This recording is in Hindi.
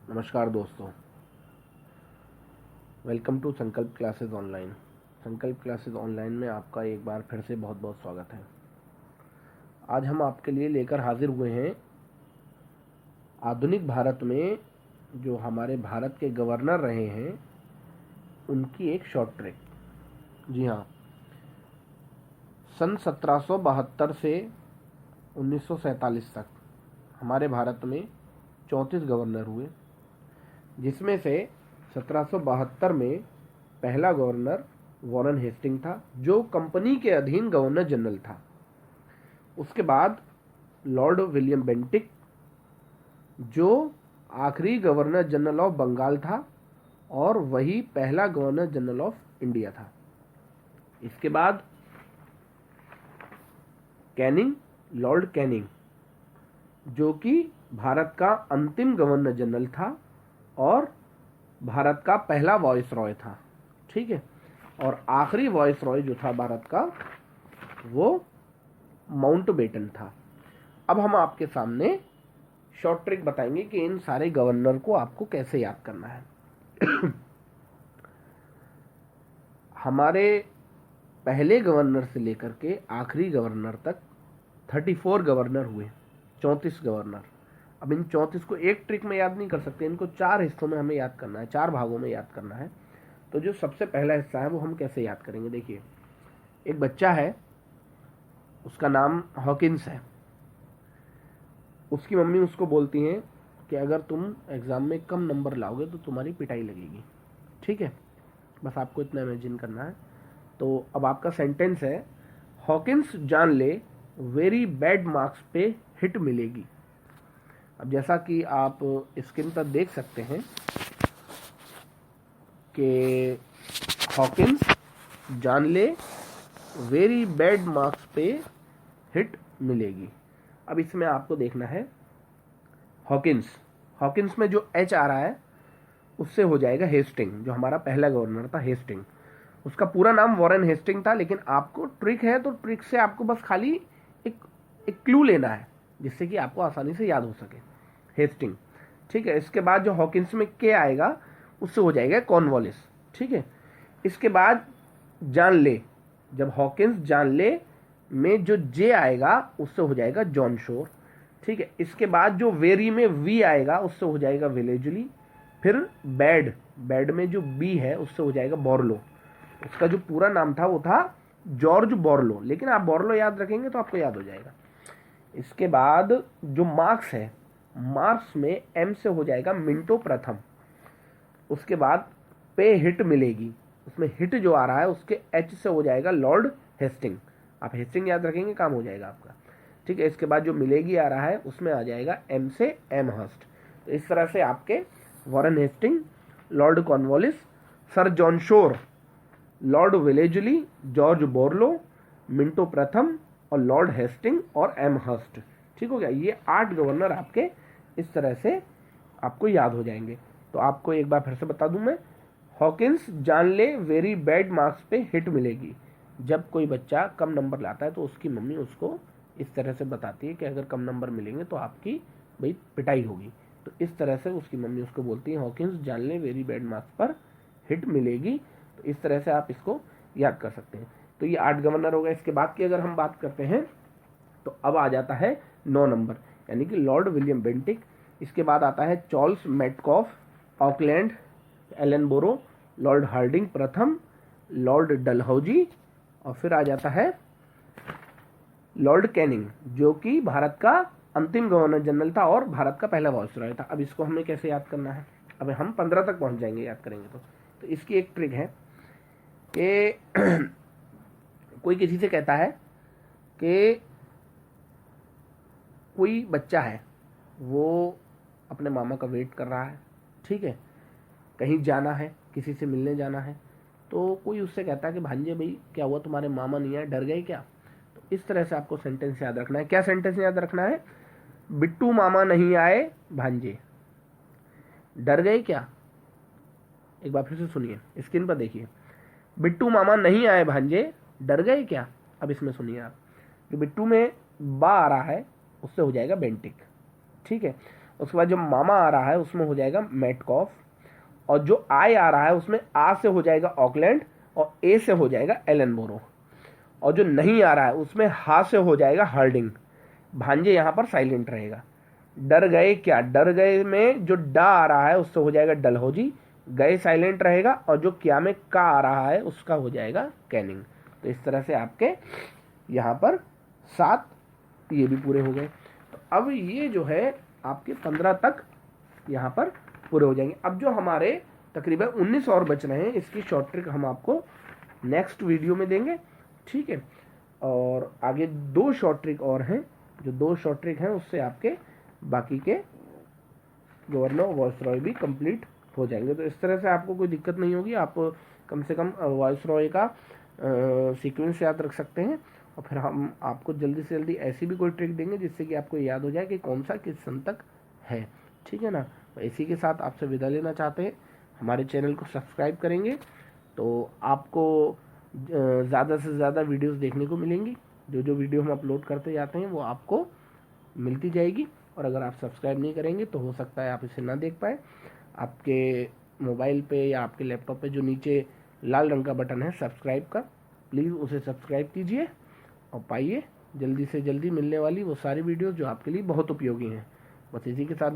नमस्कार दोस्तों, वेलकम टू संकल्प क्लासेस ऑनलाइन। संकल्प क्लासेस ऑनलाइन में आपका एक बार फिर से बहुत बहुत स्वागत है। आज हम आपके लिए लेकर हाजिर हुए हैं आधुनिक भारत में जो हमारे भारत के गवर्नर रहे हैं उनकी एक शॉर्ट ट्रिक। जी हाँ, सन 1772 से 1947 तक हमारे भारत में 34 गवर्नर हुए, जिसमें से 1772 में पहला गवर्नर वॉरेन हेस्टिंग था, जो कंपनी के अधीन गवर्नर जनरल था। उसके बाद लॉर्ड विलियम बेंटिक, जो आखिरी गवर्नर जनरल ऑफ बंगाल था और वही पहला गवर्नर जनरल ऑफ इंडिया था। इसके बाद कैनिंग, लॉर्ड कैनिंग, जो कि भारत का अंतिम गवर्नर जनरल था और भारत का पहला वॉइस रॉय था। ठीक है, और आखिरी वॉइस रॉय जो था भारत का, वो माउंटबेटन था। अब हम आपके सामने शॉर्ट ट्रिक बताएंगे कि इन सारे गवर्नर को आपको कैसे याद करना है। हमारे पहले गवर्नर से लेकर के आखिरी गवर्नर तक 34 गवर्नर हुए, 34 गवर्नर। अब इन 34 को एक ट्रिक में याद नहीं कर सकते, इनको 4 हिस्सों में हमें याद करना है, 4 भागों में याद करना है। तो जो सबसे पहला हिस्सा है वो हम कैसे याद करेंगे, देखिए। एक बच्चा है, उसका नाम हॉकिंस है। उसकी मम्मी उसको बोलती हैं कि अगर तुम एग्ज़ाम में कम नंबर लाओगे तो तुम्हारी पिटाई लगेगी। ठीक है, बस आपको इतना इमेजिन करना है। तो अब आपका सेंटेंस है, हॉकिंस जान ले वेरी बैड मार्क्स पे हिट मिलेगी। अब जैसा कि आप स्क्रीन पर देख सकते हैं कि हॉकिंस जान ले वेरी बैड मार्क्स पे हिट मिलेगी। अब इसमें आपको देखना है हॉकिंस, हॉकिंस में जो एच आ रहा है उससे हो जाएगा हेस्टिंग, जो हमारा पहला गवर्नर था हेस्टिंग। उसका पूरा नाम वॉरेन हेस्टिंग था, लेकिन आपको ट्रिक है तो ट्रिक से आपको बस खाली एक क्लू लेना है जिससे कि आपको आसानी से याद हो सके, हेस्टिंग। ठीक है, इसके बाद जो हॉकिंस में के आएगा उससे हो जाएगा कॉर्नवालिस। ठीक है, इसके बाद जान ले, जब हॉकिंस जान ले में जो जे आएगा उससे हो जाएगा जॉन शोर। ठीक है, इसके बाद जो वेरी में वी आएगा उससे हो जाएगा विलेजली। फिर बैड, बैड में जो बी है उससे हो जाएगा बॉर्लो। उसका जो पूरा नाम था वो था जॉर्ज बॉर्लो, लेकिन आप बॉर्लो याद रखेंगे तो आपको याद हो जाएगा। इसके बाद जो मार्क्स है, मार्क्स में एम से हो जाएगा मिंटो प्रथम। उसके बाद पे हिट मिलेगी, उसमें हिट जो आ रहा है उसके एच से हो जाएगा लॉर्ड हेस्टिंग। आप हेस्टिंग याद रखेंगे, काम हो जाएगा आपका। ठीक है, इसके बाद जो मिलेगी आ रहा है उसमें आ जाएगा एम से एम हर्स्ट। तो इस तरह से आपके Warren Hastings, Lord Cornwallis, sir John Shore, Lord Wellesley, George Barlow, Minto प्रथम और लॉर्ड हेस्टिंग और एम हर्स्ट। ठीक हो गया, ये 8 गवर्नर आपके इस तरह से आपको याद हो जाएंगे। तो आपको एक बार फिर से बता दूं मैं, हॉकिंस जान ले वेरी बैड मार्क्स पे हिट मिलेगी। जब कोई बच्चा कम नंबर लाता है तो उसकी मम्मी उसको इस तरह से बताती है कि अगर कम नंबर मिलेंगे तो आपकी भाई पिटाई होगी। तो इस तरह से उसकी मम्मी उसको बोलती है, हॉकिंस जान ले वेरी बैड मार्क्स पर हिट मिलेगी। तो इस तरह से आप इसको याद कर सकते हैं। तो ये 8 गवर्नर हो गए। इसके बाद की अगर हम बात करते हैं तो अब आ जाता है 9 नंबर, यानी कि लॉर्ड विलियम बेंटिक। इसके बाद आता है Charles Metcalfe, Auckland, Ellenborough, Lord Hardinge प्रथम, लॉर्ड डलहौजी, और फिर आ जाता है लॉर्ड कैनिंग, जो कि भारत का अंतिम गवर्नर जनरल था और भारत का पहला वायसरॉय था। अब इसको हमें कैसे याद करना है, अब हम 15 तक पहुंच जाएंगे याद करेंगे तो इसकी एक ट्रिक है कि कोई किसी से कहता है कि कोई बच्चा है, वो अपने मामा का वेट कर रहा है। ठीक है, कहीं जाना है, किसी से मिलने जाना है, तो कोई उससे कहता है कि भांजे भाई क्या हुआ, तुम्हारे मामा नहीं आए, डर गए क्या। तो इस तरह से आपको सेंटेंस याद रखना है। क्या सेंटेंस याद रखना है, बिट्टू मामा नहीं आए भांजे, डर गए क्या। एक बार फिर से सुनिए, स्क्रीन पर देखिए, बिट्टू मामा नहीं आए भांजे, डर गए क्या। अब इसमें सुनिए आप, जो बिट्टू में बा आ रहा है उससे हो जाएगा बेंटिक। ठीक है, उसके बाद जो मामा आ रहा है उसमें हो जाएगा मेटकॉफ, और जो आई आ रहा है उसमें आ से हो जाएगा ऑकलैंड और ए से हो जाएगा एलनबोरो, और जो नहीं आ रहा है उसमें हा से हो जाएगा हार्डिंग। भांजे यहाँ पर साइलेंट रहेगा। डर गए क्या, डर गए में जो डा आ रहा है उससे हो जाएगा डलहौजी, गए साइलेंट रहेगा, और जो क्या में का आ रहा है उसका हो जाएगा कैनिंग। तो इस तरह से आपके यहाँ पर 7 ये भी पूरे हो गए। तो अब ये जो है आपके 15 तक यहाँ पर पूरे हो जाएंगे। अब जो हमारे तकरीबन 19 और बच रहे हैं, इसकी शॉर्ट ट्रिक हम आपको नेक्स्ट वीडियो में देंगे, ठीक है। और आगे 2 शॉर्ट ट्रिक और हैं, जो 2 शॉर्ट ट्रिक हैं उससे आपके बाकी के गवर्नर वॉइसरॉय भी कंप्लीट हो जाएंगे। तो इस तरह से आपको कोई दिक्कत नहीं होगी, आप कम से कम वॉइसरॉय का सीक्वेंस याद रख सकते हैं, और फिर हम आपको जल्दी से जल्दी ऐसी भी कोई ट्रिक देंगे जिससे कि आपको याद हो जाए कि कौन सा किस सन तक है, ठीक है ना। तो इसी के साथ आपसे विदा लेना चाहते हैं। हमारे चैनल को सब्सक्राइब करेंगे तो आपको ज़्यादा से ज़्यादा वीडियोस देखने को मिलेंगी। जो जो वीडियो हम अपलोड करते जाते हैं वो आपको मिलती जाएगी, और अगर आप सब्सक्राइब नहीं करेंगे तो हो सकता है आप इसे ना देख पाए। आपके मोबाइल पे या आपके लैपटॉप पे जो नीचे लाल रंग का बटन है सब्सक्राइब का, प्लीज़ उसे सब्सक्राइब कीजिए और पाइए जल्दी से जल्दी मिलने वाली वो सारी वीडियोस जो आपके लिए बहुत उपयोगी हैं। बस इसी के साथ